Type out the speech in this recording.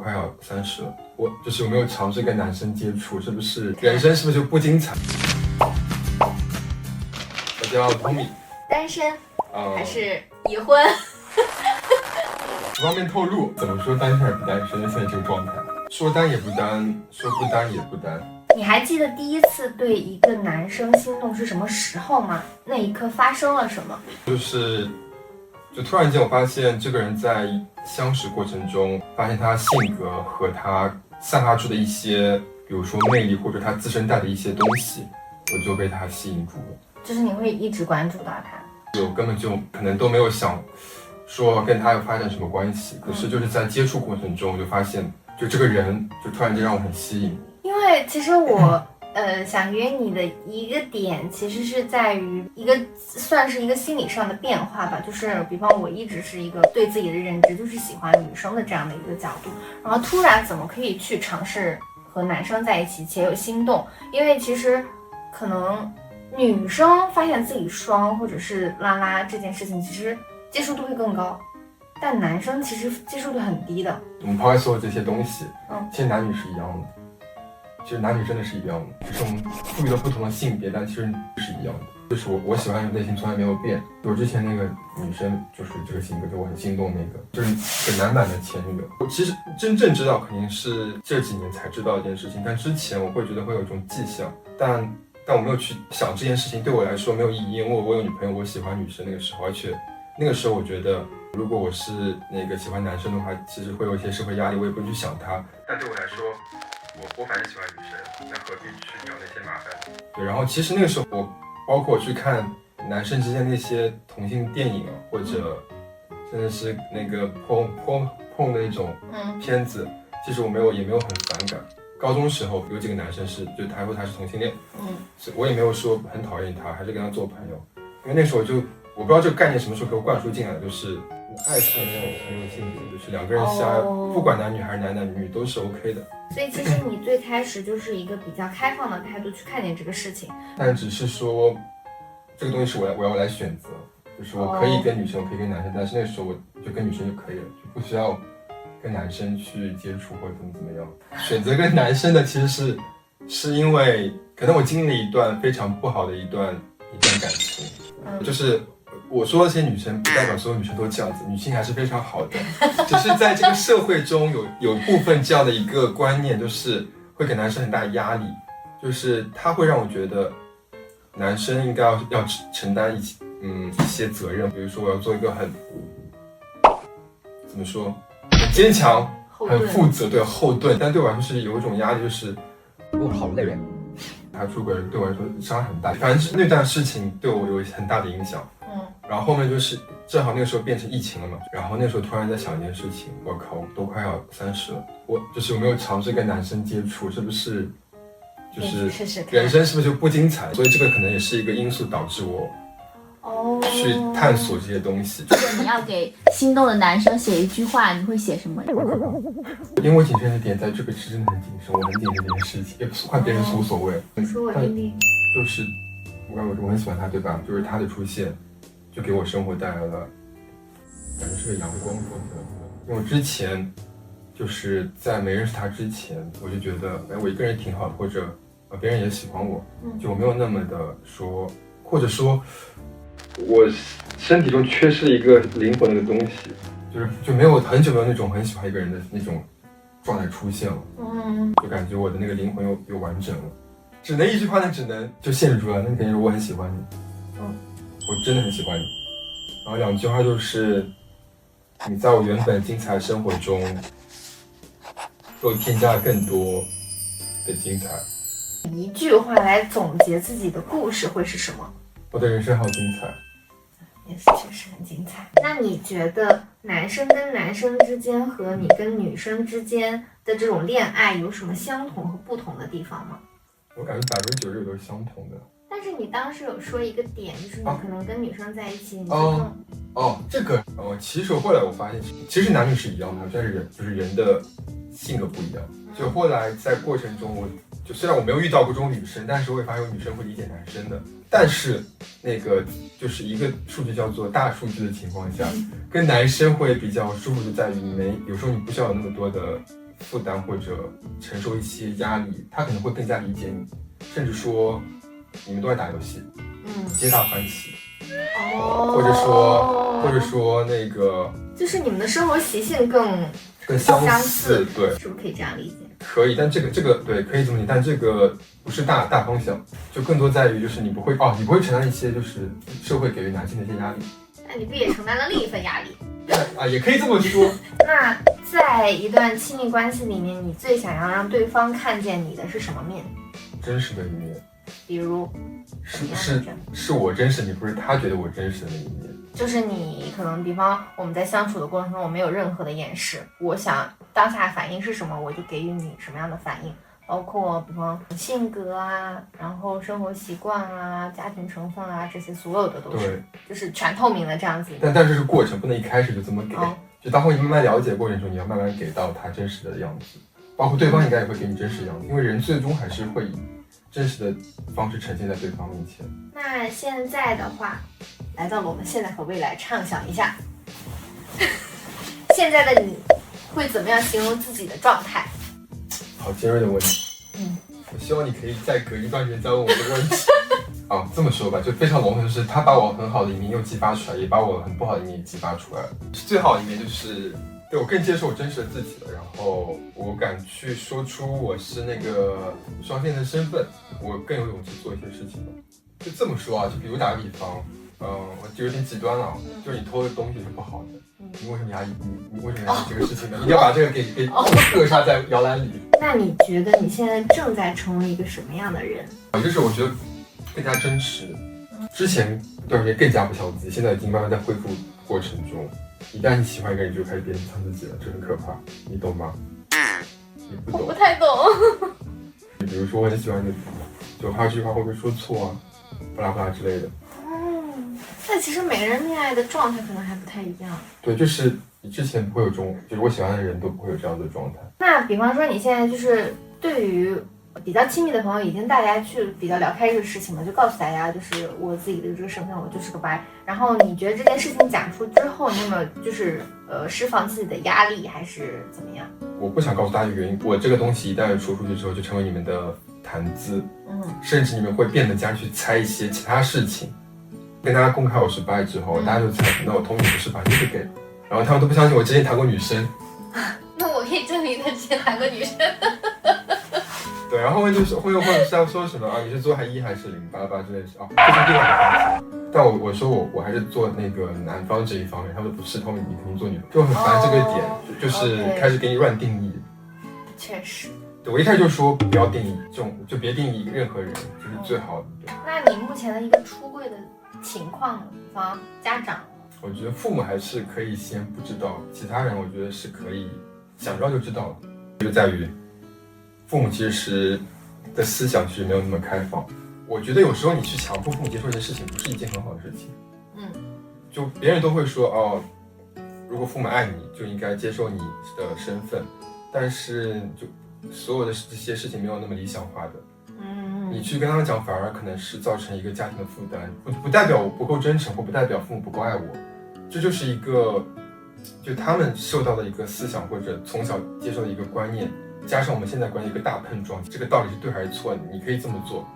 快要30了，我就是有没有尝试跟男生接触，是不是人生是不是就不精彩？我叫 Tommy， 单身还是已婚？不方便透露，怎么说单身还是不单身？现在这个状态，说单也不单，说不单也不单。你还记得第一次对一个男生心动是什么时候吗？那一刻发生了什么？就突然间我发现这个人在相识过程中，发现他性格和他散发出的一些，比如说魅力或者他自身带的一些东西，我就被他吸引住了。就是你会一直关注到他，我根本就可能都没有想说跟他有发展什么关系，可是就是在接触过程中，我就发现就这个人就突然间让我很吸引。因为其实我想约你的一个点，其实是在于算是一个心理上的变化吧。就是比方我一直是一个对自己的认知就是喜欢女生的这样的一个角度，然后突然怎么可以去尝试和男生在一起且有心动？因为其实可能女生发现自己双或者是拉这件事情，其实接受度会更高，但男生其实接受度很低的。我们抛开所有这些东西，其实男女是一样的。其实男女真的是一样的，只是我们赋予了不同的性别，但其实是一样的。就是我喜欢的类型从来没有变。我之前那个女生就是这个性格，就我很心动那个，就是很男版的前女友。我其实真正知道肯定是这几年才知道一件事情，但之前我会觉得会有一种迹象，但我没有去想这件事情对我来说没有意义，因为我有女朋友，我喜欢女生那个时候，而且那个时候我觉得如果我是那个喜欢男生的话，其实会有一些社会压力，我也不会去想他。但对我来说，我反正喜欢女生，那何必去聊那些麻烦？对，然后其实那个时候我包括去看男生之间那些同性电影啊，或者甚至是那个碰的那种片子，其实也没有很反感。高中时候有几个男生就他说他是同性恋，所以我也没有说很讨厌他，还是跟他做朋友。因为那时候我不知道这个概念什么时候给我灌输进来，就是爱是没有性别，就是两个人不管男女还是男女都是 OK 的。所以其实你最开始就是一个比较开放的态度去看见这个事情，但只是说这个东西是我要来选择，就是我可以跟女生，我可以跟男生，但是那个时候我就跟女生就可以了，就不需要跟男生去接触或者怎么样。选择跟男生的其实是因为可能我经历了一段非常不好的一段感情，就是我说的这些女生不代表所有女生都这样子，女性还是非常好的，只是在这个社会中有部分这样的一个观念，就是会给男生很大的压力，就是他会让我觉得男生应该要承担一些责任，比如说我要做一个怎么说很坚强、很负责的后盾，但对我来说是有一种压力，就是我好累啊。他出轨对我来说伤害很大，反正那段事情对我有很大的影响。然后后面就是正好那个时候变成疫情了嘛，然后那时候突然在想一件事情，我靠，都快要30了，我就是有没有尝试跟男生接触，是不是就是人生是不是就不精彩？所以这个可能也是一个因素导致我去探索这些东西。如果你要给心动的男生写一句话，你会写什么？因为我谨慎的点在这个是真的很谨慎，我很谨慎这件事情，也换别人是无所谓。你说我听听。就是我很喜欢他，对吧？就是他的出现就给我生活带来了感觉是个阳光风格。因为我之前就是在没认识他之前，我就觉得我一个人挺好的，或者别人也喜欢我，就我没有那么的说，或者说我身体中缺失一个灵魂的东西，就没有很久没有那种很喜欢一个人的那种状态出现了。就感觉我的那个灵魂又完整了。只能一句话呢，只能就陷入住了。那肯定是我很喜欢你，我真的很喜欢你。然后2句话就是，你在我原本精彩的生活中，给我添加了更多的精彩。一句话来总结自己的故事会是什么？我的人生好精彩，也是确实很精彩。那你觉得男生跟男生之间和你跟女生之间的这种恋爱有什么相同和不同的地方吗？我感觉90%都是相同的。但是你当时有说一个点，就是你可能跟女生在一起，你这个其实后来我发现，其实男女是一样的，但是人的性格不一样。就后来在过程中，虽然我没有遇到过这种女生，但是我也发现有女生会理解男生的。但是那个就是一个数据叫做大数据的情况下，跟男生会比较舒服，就在于有时候你不需要有那么多的负担或者承受一些压力，他可能会更加理解你，甚至说你们都在打游戏，皆大欢喜。或者说那个，就是你们的生活习性更相似，对，是不是可以这样理解？可以，但这个对，可以这么理解，但这个不是大方向，就更多在于就是你不会承担一些就是社会给予男性的一些压力。那你不也承担了另一份压力？也可以这么说。那在一段亲密关系里面，你最想要让对方看见你的是什么面？真实的一面。比如是我真实，你不是他觉得我真实的那一面。就是你可能比方我们在相处的过程中，我没有任何的掩饰，我想当下反应是什么，我就给予你什么样的反应，包括比方性格啊，然后生活习惯啊，家庭成分啊，这些所有的都是，就是全透明的这样子。但这是过程，不能一开始就这么给。就当会慢慢了解的过程中，你要慢慢给到他真实的样子，包括对方应该也会给你真实的样子，因为人最终还是会以真实的方式呈现在对方面前。那现在的话，来到了我们现在和未来，畅想一下，现在的你会怎么样形容自己的状态？好尖锐的问题。我希望你可以再隔一段时间再问我这个问题。这么说吧，就非常笼统，就是他把我很好的一面又激发出来，也把我很不好的一面也激发出来了。最好的一面就是对我更接受我真实的自己了，然后我敢去说出我是那个双性的身份，我更有勇气做一些事情了。就这么说啊，就比如打个比方，我就有点极端了，就是你偷的东西是不好的，你为什么压抑？你为什么压抑这个事情呢？你要把这个给扼杀在摇篮里。那你觉得你现在正在成为一个什么样的人？就是我觉得更加真实，之前一段时间更加不像自己，现在已经慢慢在恢复过程中。一旦你喜欢一个人，就开始变成自己了，这很可怕，你懂吗？你不懂。我不太懂。比如说我很喜欢你，就还有这句话会不会说错啊，巴拉巴拉之类的。但其实每个人恋爱的状态可能还不太一样。对，就是你之前不会有这种，就是我喜欢的人都不会有这样的状态。那比方说你现在就是对于比较亲密的朋友，已经大家去比较聊开这个事情了，就告诉大家就是我自己的这个身份，我就是个白。然后你觉得这件事情讲出之后，你有没有就是释放自己的压力，还是怎么样？我不想告诉大家原因，我这个东西一旦说出去之后，就成为你们的谈资，甚至你们会变得加去猜一些其他事情。跟大家公开我是白之后，大家就猜，那我同意不是白，就是 gay。然后他们都不相信我之前谈过女生。那我可以证明他之前谈过女生。对，然后后面就是或者是要说什么你是做1还是0巴拉巴拉之类的这是另外一个话题。但我说我还是做那个男方这一方面，他们不是，他们你肯定做女方，就很烦这个点，就是开始给你乱定义。确实。对，我一开始就说不要定义这种，就别定义任何人，就是最好的。对。那你目前的一个出柜的情况，比方家长，我觉得父母还是可以先不知道，其他人我觉得是可以想知道就知道的，就在于父母其实的思想其实没有那么开放。我觉得有时候你去强迫父母接受一件事情，不是一件很好的事情。就别人都会说如果父母爱你，就应该接受你的身份，但是就所有的这些事情没有那么理想化的。你去跟他们讲，反而可能是造成一个家庭的负担，不代表我不够真诚，或不代表父母不够爱我，这就是一个就他们受到的一个思想或者从小接受的一个观念，加上我们现在观念一个大碰撞，这个到底是对还是错，你可以这么做，